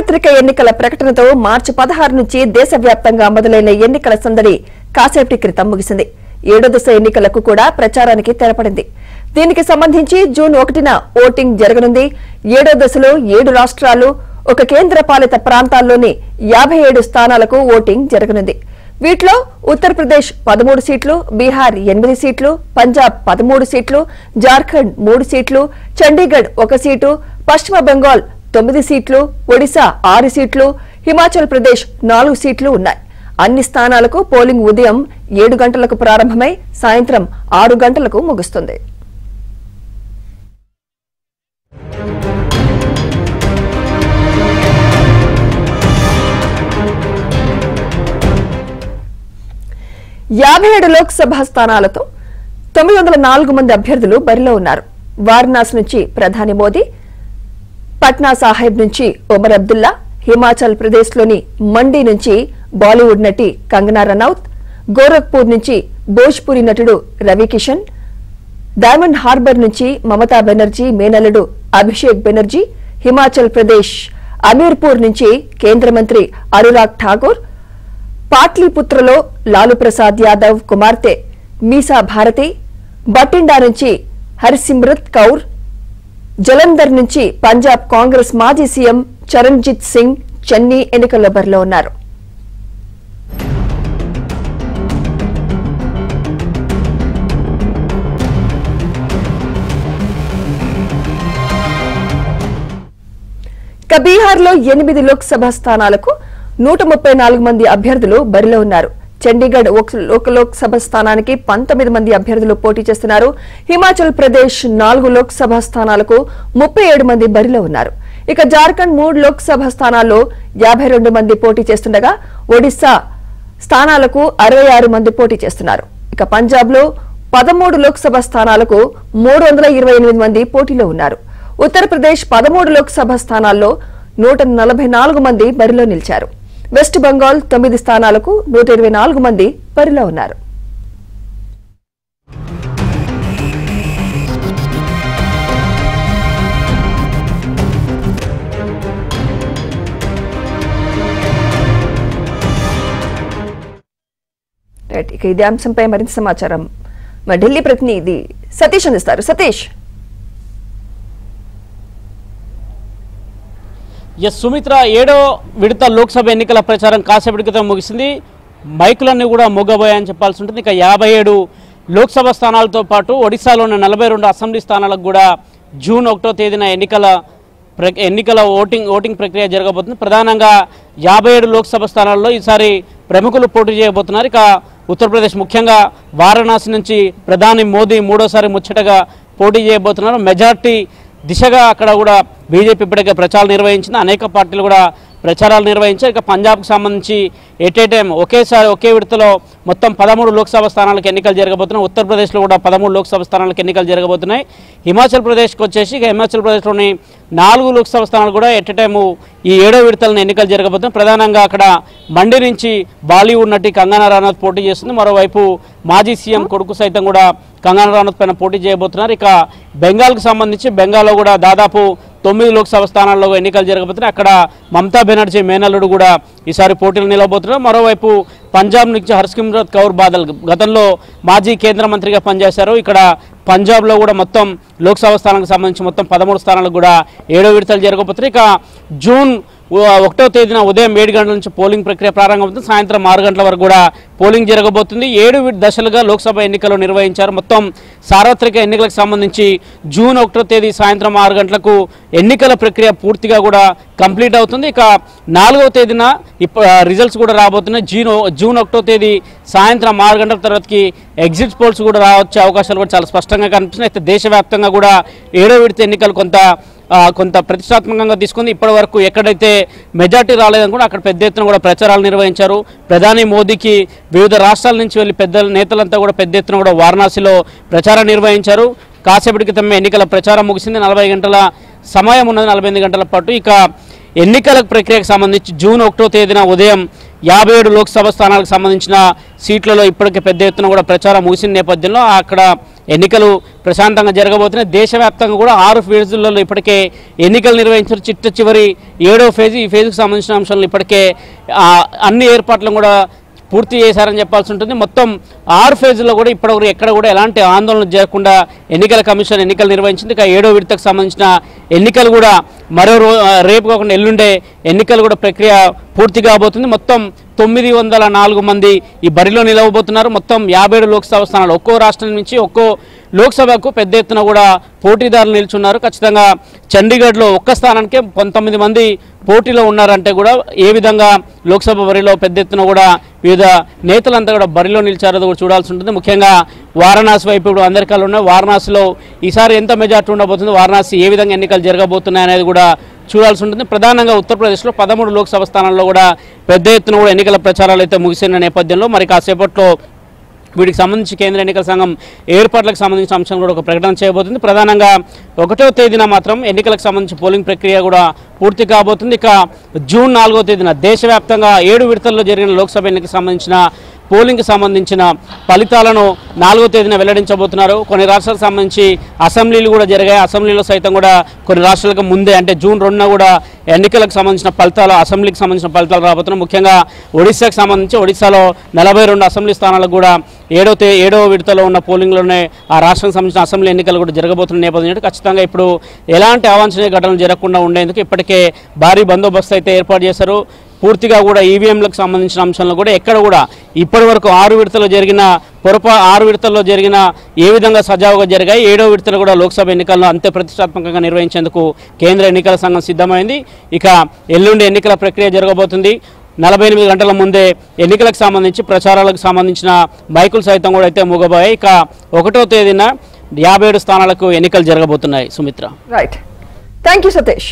సార్వత్రిక ఎన్నికల ప్రకటనతో మార్చి 16 నుంచి దేశవ్యాప్తంగా మొదలైన ఎన్నికల సందడి కాసేపటి క్రితం ముగిసింది. 7వ దశ ఎన్నికలకు కూడా ప్రచారానికి తెరపడింది. దీనికి సంబంధించి జూన్ 1న ఓటింగ్ జరగనుంది. 7వ దశలో 7 రాష్ట్రాలు, ఒక కేంద్రపాలిత ప్రాంతాల్లోని 57 స్థానాలకు ఓటింగ్ జరగనుంది. వీటిలో ఉత్తరప్రదేశ్ 13 సీట్లు, బీహార్ 8 సీట్లు, పంజాబ్ 13 సీట్లు, జార్ఖండ్ 3 సీట్లు, చండీగఢ్ 1 సీటు, పశ్చిమ బెంగాల్ 9 సీట్లు, ఒడిశా 6 సీట్లు, హిమాచల్ ప్రదేశ్ 4 సీట్లు ఉన్నాయి. అన్ని స్థానాలకు పోలింగ్ ఉదయం 7 గంటలకు ప్రారంభమై సాయంత్రం 6 గంటలకు ముగుస్తుంది. యాభై లోక్సభ స్థానాలతో 904 మంది అభ్యర్థులు బరిలో ఉన్నారు. వారణాసి నుంచి ప్రధాని మోదీ, పట్నా సాహెబ్ నుంచి ఒమర్ అబ్దుల్లా, హిమాచల్ ప్రదేశ్లోని మండి నుంచి బాలీవుడ్ నటి కంగనా రనౌత్, గోరఖ్పూర్ నుంచి భోజ్పురి నటుడు రవికిషన్, డైమండ్ హార్బర్ నుంచి మమతా బెనర్జీ మేనల్లుడు అభిషేక్ బెనర్జీ, హిమాచల్ ప్రదేశ్ అమీర్పూర్ నుంచి కేంద్ర మంత్రి అనురాగ్ ఠాకూర్, పాట్లీపుత్రలో లాలూ ప్రసాద్ యాదవ్ కుమార్తె మీసా భారతి, బటిండా నుంచి హర్సిమ్రత్ కౌర్, జలంధర్ నుంచి పంజాబ్ కాంగ్రెస్ మాజీ సీఎం చరణ్జిత్ సింగ్ చన్నీ ఎన్నికల్లో బరిలో ఉన్నారు. బీహార్లో 8 లోక్సభ స్థానాలకు 134 మంది అభ్యర్థులు బరిలో ఉన్నారు. చండీగఢ్ ఒక లోక్సభ స్థానానికి 19 మంది అభ్యర్థులు పోటీ చేస్తున్నారు. హిమాచల్ ప్రదేశ్ 4 లోక్సభ స్థానాలకు 37 మంది బరిలో ఉన్నారు. ఇక జార్ఖండ్ 3 లోక్సభ స్థానాల్లో 52 మంది పోటీ చేస్తుండగా ఒడిశా స్థానాలకు 66 మంది పోటీ చేస్తున్నారు. ఇక పంజాబ్ లో 13 లోక్సభ స్థానాలకు 328 మంది పోటీలో ఉన్నారు. ఉత్తరప్రదేశ్ 13 లోక్సభ స్థానాల్లో 144 మంది బరిలో నిలిచారు. వెస్ట్ బెంగాల్ 9 స్థానాలకు 124 మంది బరిలో ఉన్నారు. ఇక ఇదే అంశంపై మరింత సమాచారం మా ఢిల్లీ ప్రతినిధి సతీష్ అందిస్తారు. సతీష్. సుమిత్ర, 7వ విడత లోక్సభ ఎన్నికల ప్రచారం కాసేపటి క్రితం ముగిసింది. మైకులన్నీ కూడా మొగ్గబోయాయని చెప్పాల్సి ఉంటుంది. ఇక 57 లోక్సభ స్థానాలతో పాటు ఒడిశాలోని 42 అసెంబ్లీ స్థానాలకు కూడా జూన్ 1వ తేదీన ఎన్నికల ఓటింగ్ ప్రక్రియ జరగబోతుంది. ప్రధానంగా 57 లోక్సభ స్థానాల్లో ఈసారి ప్రముఖులు పోటీ చేయబోతున్నారు. ఇక ఉత్తరప్రదేశ్ ముఖ్యంగా వారణాసి నుంచి ప్రధాని మోదీ 3వసారి ముచ్చటగా పోటీ చేయబోతున్నారు. మెజార్టీ దిశగా అక్కడ కూడా బీజేపీ ఇప్పటికే ప్రచారాలు నిర్వహించింది. అనేక పార్టీలు కూడా ప్రచారాలు నిర్వహించారు. ఇక పంజాబ్కు సంబంధించి టైం ఒకే విడతలో మొత్తం 13 లోక్సభ స్థానాలకు ఎన్నికలు జరగబోతున్నాయి. ఉత్తరప్రదేశ్లో కూడా 13 లోక్సభ స్థానాలకు ఎన్నికలు జరగబోతున్నాయి. హిమాచల్ ప్రదేశ్కి వచ్చేసి ఇక హిమాచల్ ప్రదేశ్లోని 4 లోక్సభ స్థానాలు కూడా టైం ఈ 7వ విడతలను ఎన్నికలు జరగబోతున్నాయి. ప్రధానంగా అక్కడ మండి నుంచి బాలీవుడ్ నటి కంగనా రనౌత్ పోటీ చేస్తుంది. మరోవైపు మాజీ సీఎం కొడుకు సైతం కూడా కంగనా రనౌత్ పైన పోటీ చేయబోతున్నారు. ఇక బెంగాల్కు సంబంధించి బెంగాల్లో కూడా దాదాపు 9 లోక్సభ స్థానాల్లో ఎన్నికలు జరగబోతున్నాయి. అక్కడ మమతా బెనర్జీ మేనల్లుడు కూడా ఈసారి పోటీలు నిలవబోతున్నారు. మరోవైపు పంజాబ్ నుంచి హర్సిమ్రత్ కౌర్ బాదల్ గతంలో మాజీ కేంద్ర మంత్రిగా పనిచేశారు. ఇక్కడ పంజాబ్లో కూడా మొత్తం లోక్సభ స్థానానికి సంబంధించి మొత్తం 13 స్థానాలకు కూడా 7వ విడతలు జరగబోతున్నాయి. ఇక జూన్ 1వ తేదీన ఉదయం 7 గంటల నుంచి పోలింగ్ ప్రక్రియ ప్రారంభమవుతుంది. సాయంత్రం 6 గంటల వరకు కూడా పోలింగ్ జరగబోతుంది. 7 దశలుగా లోక్సభ ఎన్నికలు నిర్వహించారు. మొత్తం సార్వత్రిక ఎన్నికలకు సంబంధించి జూన్ 1వ తేదీ సాయంత్రం 6 గంటలకు ఎన్నికల ప్రక్రియ పూర్తిగా కూడా కంప్లీట్ అవుతుంది. ఇక 4వ తేదీన రిజల్ట్స్ కూడా రాబోతున్నాయి. జూన్ 1వ తేదీ సాయంత్రం 6 గంటల తర్వాతకి ఎగ్జిట్ పోల్స్ కూడా రావచ్చే అవకాశాలు కూడా చాలా స్పష్టంగా కనిపిస్తున్నాయి. అయితే దేశవ్యాప్తంగా కూడా 7వ విడత ఎన్నికలు కొంత ప్రతిష్టాత్మకంగా తీసుకుంది. ఇప్పటి వరకు ఎక్కడైతే మెజార్టీ రాలేదని కూడా అక్కడ పెద్ద ఎత్తున కూడా ప్రచారాలు నిర్వహించారు. ప్రధాని మోదీకి వివిధ రాష్ట్రాల నుంచి వెళ్ళి పెద్ద నేతలంతా కూడా పెద్ద ఎత్తున కూడా వారణాసిలో ప్రచారం నిర్వహించారు. కాసేపటి క్రితం ఎన్నికల ప్రచారం ముగిసింది. 40 గంటల సమయం ఉన్నది, 48 గంటల పాటు. ఇక ఎన్నికల ప్రక్రియకు సంబంధించి జూన్ 1వ తేదీన ఉదయం 57 లోక్సభ స్థానాలకు సంబంధించిన సీట్లలో ఇప్పటికే పెద్ద ఎత్తున కూడా ప్రచారం ముగిసిన నేపథ్యంలో అక్కడ ఎన్నికలు ప్రశాంతంగా జరగబోతున్నాయి. దేశవ్యాప్తంగా కూడా 6 ఫేజులలో ఇప్పటికే ఎన్నికలు నిర్వహించారు. చివరి 7వ ఫేజ్, ఈ ఫేజ్కి సంబంధించిన అంశాలను ఇప్పటికే అన్ని ఏర్పాట్లను కూడా పూర్తి చేశారని చెప్పాల్సి ఉంటుంది. మొత్తం 6 ఫేజుల్లో కూడా ఇప్పటివరకు ఎక్కడ కూడా ఎలాంటి ఆందోళన జరగకుండా ఎన్నికల కమిషన్ ఎన్నికలు నిర్వహించింది. ఇక 7వ విడతకు సంబంధించిన ఎన్నికలు కూడా రేపు కాకుండా ఎల్లుండే ఎన్నికలు కూడా ప్రక్రియ పూర్తి కాబోతుంది. మొత్తం 904 మంది ఈ బరిలో నిలవబోతున్నారు. మొత్తం 57 లోక్సభ స్థానాలు, ఒక్కో రాష్ట్రం నుంచి ఒక్కో లోక్సభకు పెద్ద ఎత్తున కూడా పోటీదారులు నిల్చున్నారు. ఖచ్చితంగా చండీగఢ్లో ఒక్క స్థానానికే 19 మంది పోటీలో ఉన్నారంటే కూడా ఏ విధంగా లోక్సభ బరిలో పెద్ద ఎత్తున కూడా వివిధ నేతలంతా కూడా బరిలో నిలిచారో కూడా చూడాల్సి ఉంటుంది. ముఖ్యంగా వారణాసి వైపు ఇప్పుడు అందరికీ ఉన్నాయి. వారణాసిలో ఈసారి ఎంత మెజార్టీ ఉండబోతుంది, వారణాసి ఏ విధంగా ఎన్నికలు జరగబోతున్నాయి అనేది కూడా చూడాల్సి ఉంటుంది. ప్రధానంగా ఉత్తరప్రదేశ్లో 13 లోక్సభ స్థానాల్లో కూడా పెద్ద ఎత్తున కూడా ఎన్నికల ప్రచారాలు అయితే ముగిసిన నేపథ్యంలో మరి కాసేపట్లో వీటికి సంబంధించి కేంద్ర ఎన్నికల సంఘం ఏర్పాట్లకు సంబంధించిన అంశం కూడా ఒక ప్రకటన చేయబోతుంది. ప్రధానంగా 1వ తేదీన మాత్రం ఎన్నికలకు సంబంధించి పోలింగ్ ప్రక్రియ కూడా పూర్తి కాబోతుంది. ఇక జూన్ 4వ తేదీన దేశవ్యాప్తంగా 7 విడతల్లో జరిగిన లోక్సభ ఎన్నికలకు సంబంధించిన పోలింగ్కి సంబంధించిన ఫలితాలను 4వ తేదీన వెల్లడించబోతున్నారు. కొన్ని రాష్ట్రాలకు సంబంధించి అసెంబ్లీలు కూడా జరిగాయి. అసెంబ్లీలో సైతం కూడా కొన్ని రాష్ట్రాలకు ముందే అంటే జూన్ 2న కూడా ఎన్నికలకు సంబంధించిన ఫలితాలు, అసెంబ్లీకి సంబంధించిన ఫలితాలు రాబోతున్నాయి. ముఖ్యంగా ఒడిశాకు సంబంధించి ఒడిశాలో 42 అసెంబ్లీ స్థానాలకు కూడా 7వ విడతలో ఉన్న పోలింగ్లోనే ఆ రాష్ట్రానికి సంబంధించిన అసెంబ్లీ ఎన్నికలు కూడా జరగబోతున్న నేపథ్యంలో ఖచ్చితంగా ఇప్పుడు ఎలాంటి అవాంఛనీయ ఘటనలు జరగకుండా ఉండేందుకు ఇప్పటికే భారీ బందోబస్తు అయితే ఏర్పాటు చేశారు. పూర్తిగా కూడా ఈవీఎంలకు సంబంధించిన అంశాలను కూడా ఎక్కడ కూడా ఇప్పటి వరకు 6 విడతల్లో జరిగిన 6 విడతల్లో జరిగిన ఏ విధంగా సజావుగా జరిగాయి, 7వ విడతలు కూడా లోక్సభ ఎన్నికలను అంతే ప్రతిష్టాత్మకంగా నిర్వహించేందుకు కేంద్ర ఎన్నికల సంఘం సిద్ధమైంది. ఇక ఎల్లుండి ఎన్నికల ప్రక్రియ జరగబోతుంది. 48 గంటల ముందే ఎన్నికలకు సంబంధించి ప్రచారాలకు సంబంధించిన మైకులు సైతం కూడా అయితే మూగబోయాయి. ఇక 1వ తేదీన 57 స్థానాలకు ఎన్నికలు జరగబోతున్నాయి. Sumitra. Right, thank you Satish.